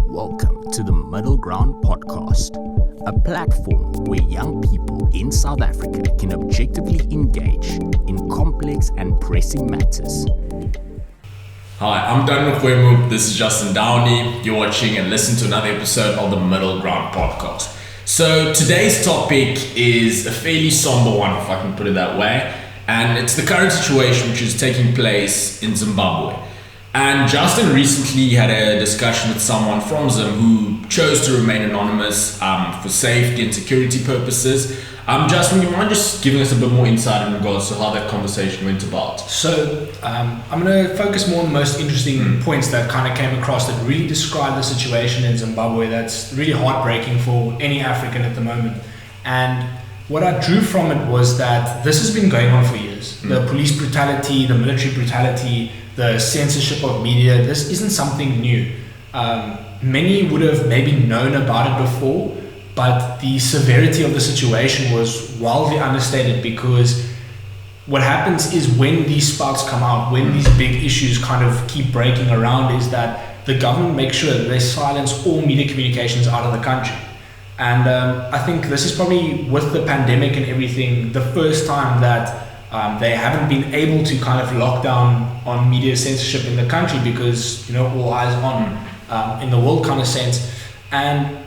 Welcome to the Middle Ground Podcast, a platform where young people in South Africa can objectively engage in complex and pressing matters. Hi, I'm Dan Mkwemu. This is Justin Downey. You're watching and listening to another episode of the Middle Ground Podcast. So today's topic is a fairly somber one, if I can put it that way, and it's the current situation which is taking place in Zimbabwe. And Justin recently had a discussion with someone from Zim who chose to remain anonymous for safety and security purposes. Justin, you mind just giving us a bit more insight in regards to how that conversation went about? So I'm going to focus more on the most interesting points that kind of came across that really describe the situation in Zimbabwe that's really heartbreaking for any African at the moment. And what I drew from it was that this has been going on for years. The police brutality, the military brutality, the censorship of media, this isn't something new. Many would have maybe known about it before, but the severity of the situation was wildly understated, because what happens is when these spouts come out, when these big issues kind of keep breaking around, is that the government makes sure that they silence all media communications out of the country. And I think this is probably, with the pandemic and everything, the first time that they haven't been able to kind of lock down on media censorship in the country, because, you know, all eyes on in the world kind of sense. And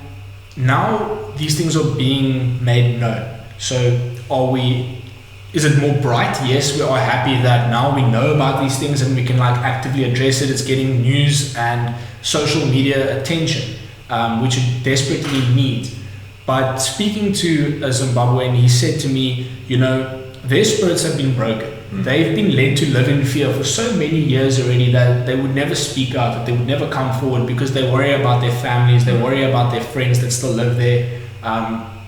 now these things are being made known. So is it more bright? Yes, we are happy that now we know about these things and we can actively address it. It's getting news and social media attention, which it desperately needs. But speaking to a Zimbabwean, he said to me, you know, their spirits have been broken. They've been led to live in fear for so many years already that they would never speak out, that they would never come forward, because they worry about their families, they worry about their friends that still live there.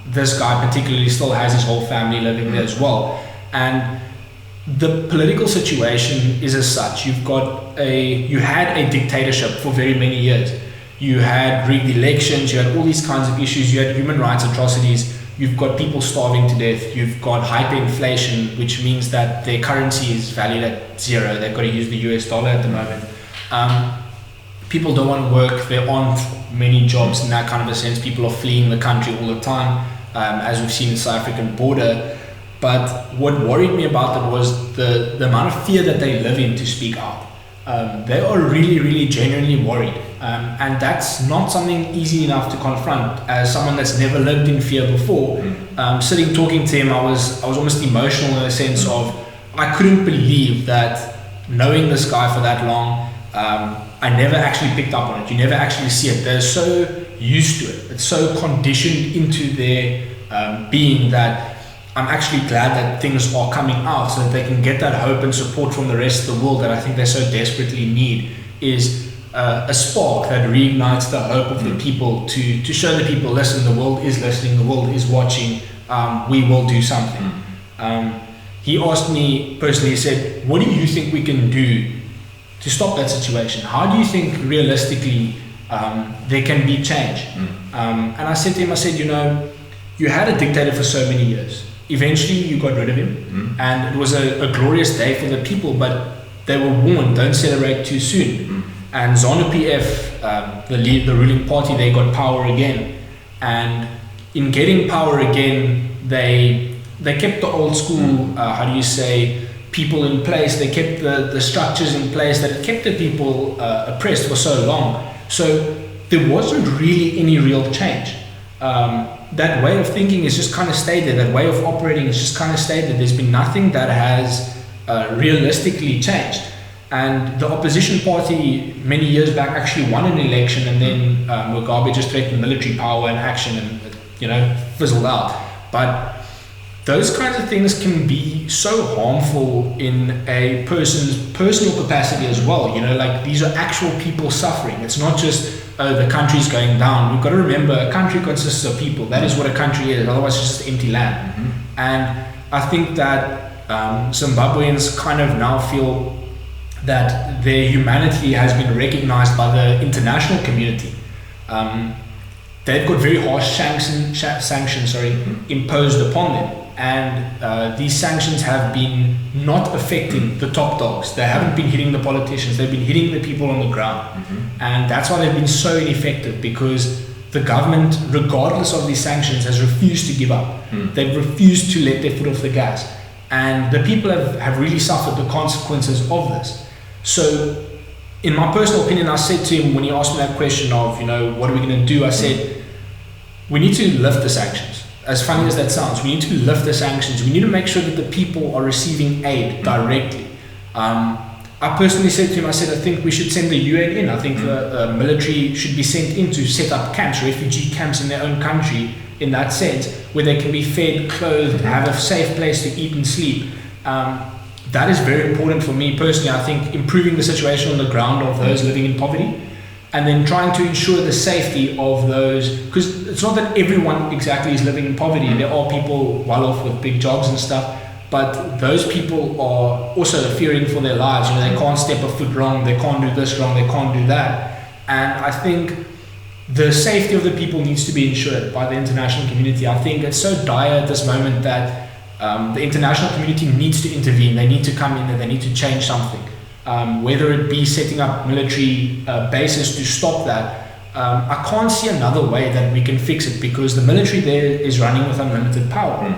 This guy particularly still has his whole family living there as well. And the political situation is as such. You had a dictatorship for very many years. You had rigged elections, you had all these kinds of issues, you had human rights atrocities. You've got people starving to death. You've got hyperinflation, which means that their currency is valued at zero. They've got to use the US dollar at the moment. People don't want to work. There aren't many jobs in that kind of a sense. People are fleeing the country all the time, as we've seen in the South African border. But what worried me about it was the amount of fear that they live in to speak out. They are really, really genuinely worried. And that's not something easy enough to confront. As someone that's never lived in fear before, sitting talking to him, I was almost emotional in a sense of, I couldn't believe that, knowing this guy for that long, I never actually picked up on it. You never actually see it. They're so used to it. It's so conditioned into their being that I'm actually glad that things are coming out so that they can get that hope and support from the rest of the world that I think they so desperately need, is a spark that reignites the hope of the people to show the people, listen, the world is listening, the world is watching, we will do something. He asked me personally, he said, what do you think we can do to stop that situation? How do you think realistically there can be change? And I said to him, I said, you know, you had a dictator for so many years. Eventually you got rid of him, and it was a glorious day for the people, but they were warned, don't celebrate too soon. And ZANU-PF, the ruling party, they got power again. And in getting power again, they kept the old school, people in place. They kept the structures in place that kept the people oppressed for so long. So there wasn't really any real change. That way of thinking is just kind of stayed there. That way of operating is just kind of stayed there. There's been nothing that has realistically changed. And the opposition party many years back actually won an election, and then Mugabe just threatened military power and action, and fizzled out. But those kinds of things can be so harmful in a person's personal capacity as well. These are actual people suffering. It's not just, oh, the country's going down. We've got to remember, a country consists of people. That is what a country is. Otherwise, it's just empty land. And I think that Zimbabweans kind of now feel that their humanity has been recognized by the international community. They've got very harsh sanctions imposed upon them. and these sanctions have been not affecting the top dogs. They haven't been hitting the politicians, they've been hitting the people on the ground. And that's why they've been so ineffective, because the government, regardless of these sanctions, has refused to give up. They've refused to let their foot off the gas. And the people have really suffered the consequences of this. So, in my personal opinion, I said to him when he asked me that question of, what are we going to do? I said, we need to lift the sanctions. As funny as that sounds, we need to lift the sanctions. We need to make sure that the people are receiving aid directly. I personally said to him, I think we should send the UN in. I think the military should be sent in to set up camps, refugee camps in their own country, in that sense, where they can be fed, clothed, have a safe place to eat and sleep. That is very important for me personally. I think improving the situation on the ground of those living in poverty, and then trying to ensure the safety of those, because it's not that everyone exactly is living in poverty. There are people well off with big jobs and stuff, but those people are also fearing for their lives. They can't step a foot wrong, they can't do this wrong, they can't do that. And I think the safety of the people needs to be ensured by the international community. I think it's so dire at this moment that the international community needs to intervene. They need to come in and they need to change something. Whether it be setting up military bases to stop that, I can't see another way that we can fix it, because the military there is running with unlimited power.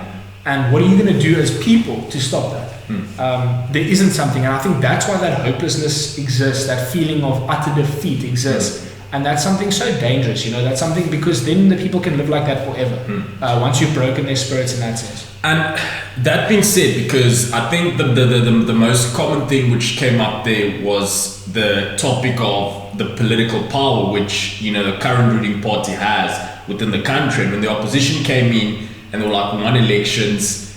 And what are you going to do as people to stop that? There isn't something, and I think that's why that hopelessness exists, that feeling of utter defeat exists. And that's something so dangerous, that's something, because then the people can live like that forever, once you've broken their spirits in that sense. And that being said, because I think the most common thing which came up there was the topic of the political power which the current ruling party has within the country. And when the opposition came in and they were like, we won elections,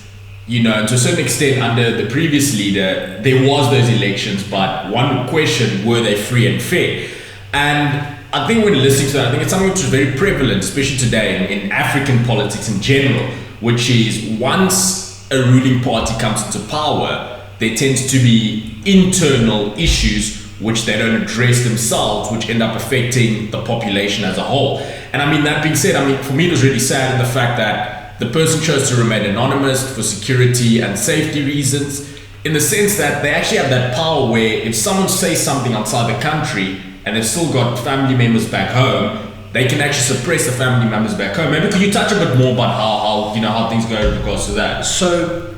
and to a certain extent under the previous leader there was those elections, but one would question, were they free and fair? And I think when listening to that, I think it's something which is very prevalent, especially today in African politics in general, which is once a ruling party comes into power, there tends to be internal issues which they don't address themselves, which end up affecting the population as a whole. And that being said, for me it was really sad in the fact that the person chose to remain anonymous for security and safety reasons, in the sense that they actually have that power where if someone says something outside the country and they've still got family members back home, they can actually suppress the family members back home. Maybe could you touch a bit more about how things go in regards to that? So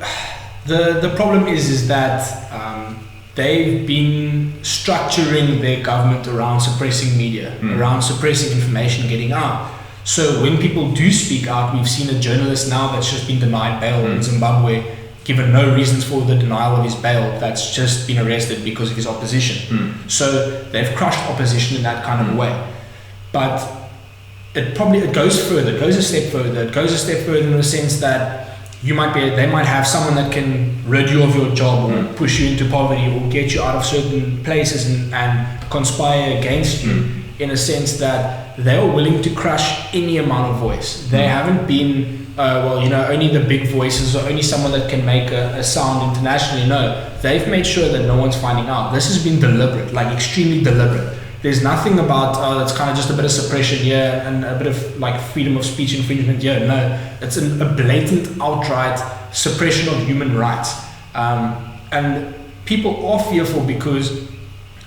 the problem is that they've been structuring their government around suppressing media, around suppressing information getting out. So when people do speak out, we've seen a journalist now that's just been denied bail in Zimbabwe, given no reasons for the denial of his bail, that's just been arrested because of his opposition. So they've crushed opposition in that kind of way. But it goes further, it goes a step further in the sense that they might have someone that can rid you of your job or push you into poverty or get you out of certain places and conspire against you, in a sense that they are willing to crush any amount of voice. They haven't been only the big voices or only someone that can make a sound internationally. No, they've made sure that no one's finding out. This has been deliberate, like extremely deliberate. There's nothing about, it's kind of just a bit of suppression here and a bit of like freedom of speech infringement here. No, it's a blatant, outright suppression of human rights. And people are fearful because,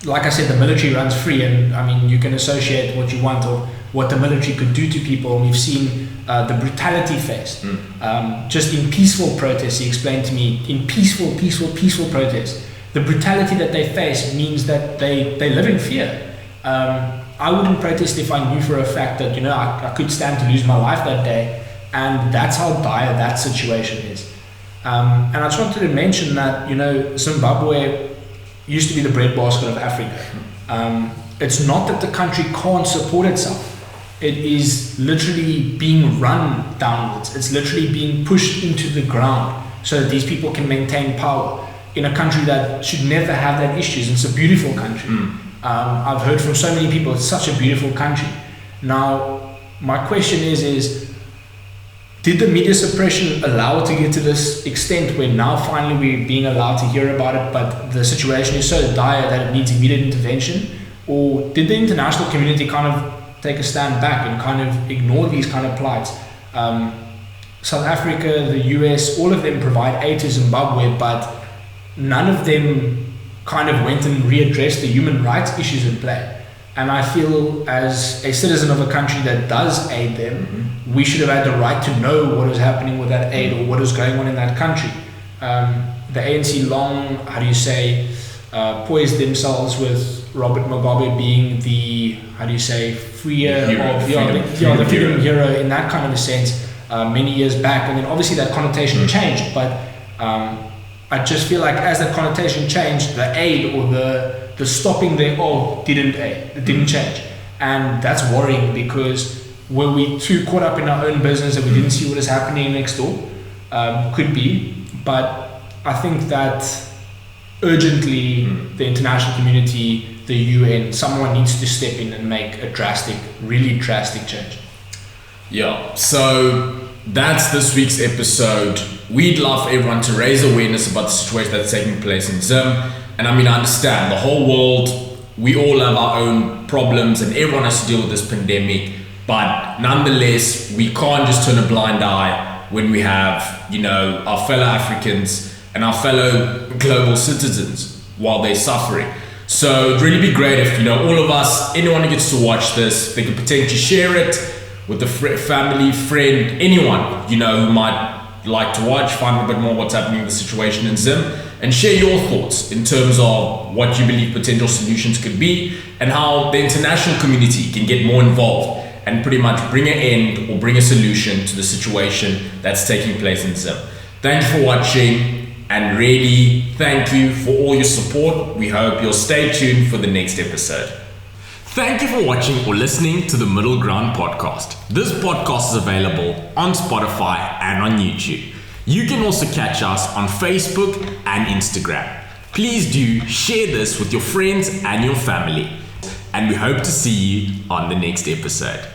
like I said, the military runs free, and you can associate what you want or what the military could do to people. And we've seen the brutality faced. Just in peaceful protests, he explained to me, in peaceful protests, the brutality that they face means that they live in fear. I wouldn't protest if I knew for a fact that I could stand to lose my life that day, and that's how dire that situation is. And I just wanted to mention that Zimbabwe used to be the breadbasket of Africa. It's not that the country can't support itself. It is literally being run downwards. It's literally being pushed into the ground so that these people can maintain power in a country that should never have that issues. It's a beautiful country. I've heard from so many people, it's such a beautiful country. Now, my question is did the media suppression allow it to get to this extent where now finally we're being allowed to hear about it, but the situation is so dire that it needs immediate intervention? Or did the international community kind of take a stand back and kind of ignore these kind of plights? South Africa, the US, all of them provide aid to Zimbabwe, but none of them kind of went and readdressed the human rights issues in play. And I feel as a citizen of a country that does aid them, we should have had the right to know what was happening with that aid or what was going on in that country. The ANC long, poised themselves with Robert Mugabe being the, freedom hero in that kind of a sense many years back. And then obviously that connotation changed, but I just feel like as that connotation changed, the aid or the stopping thereof didn't change. And that's worrying, because were we too caught up in our own business that we didn't see what is happening next door? Could be, but I think that urgently the international community, the UN, someone needs to step in and make a really drastic change. Yeah, so that's this week's episode. We'd love everyone to raise awareness about the situation that's taking place in Zim. And I mean, I understand the whole world, we all have our own problems and everyone has to deal with this pandemic. But nonetheless, we can't just turn a blind eye when we have, our fellow Africans and our fellow global citizens while they're suffering. So it'd really be great if, all of us, anyone who gets to watch this, they could potentially share it with a family, friend, anyone, who might like to watch, find a bit more what's happening in the situation in Zim, and share your thoughts in terms of what you believe potential solutions could be and how the international community can get more involved and pretty much bring an end or bring a solution to the situation that's taking place in Zim. Thank you for watching, and really thank you for all your support. We hope you'll stay tuned for the next episode. Thank you for watching or listening to the Middle Ground podcast. This podcast is available on Spotify and on YouTube. You can also catch us on Facebook and Instagram. Please do share this with your friends and your family. And we hope to see you on the next episode.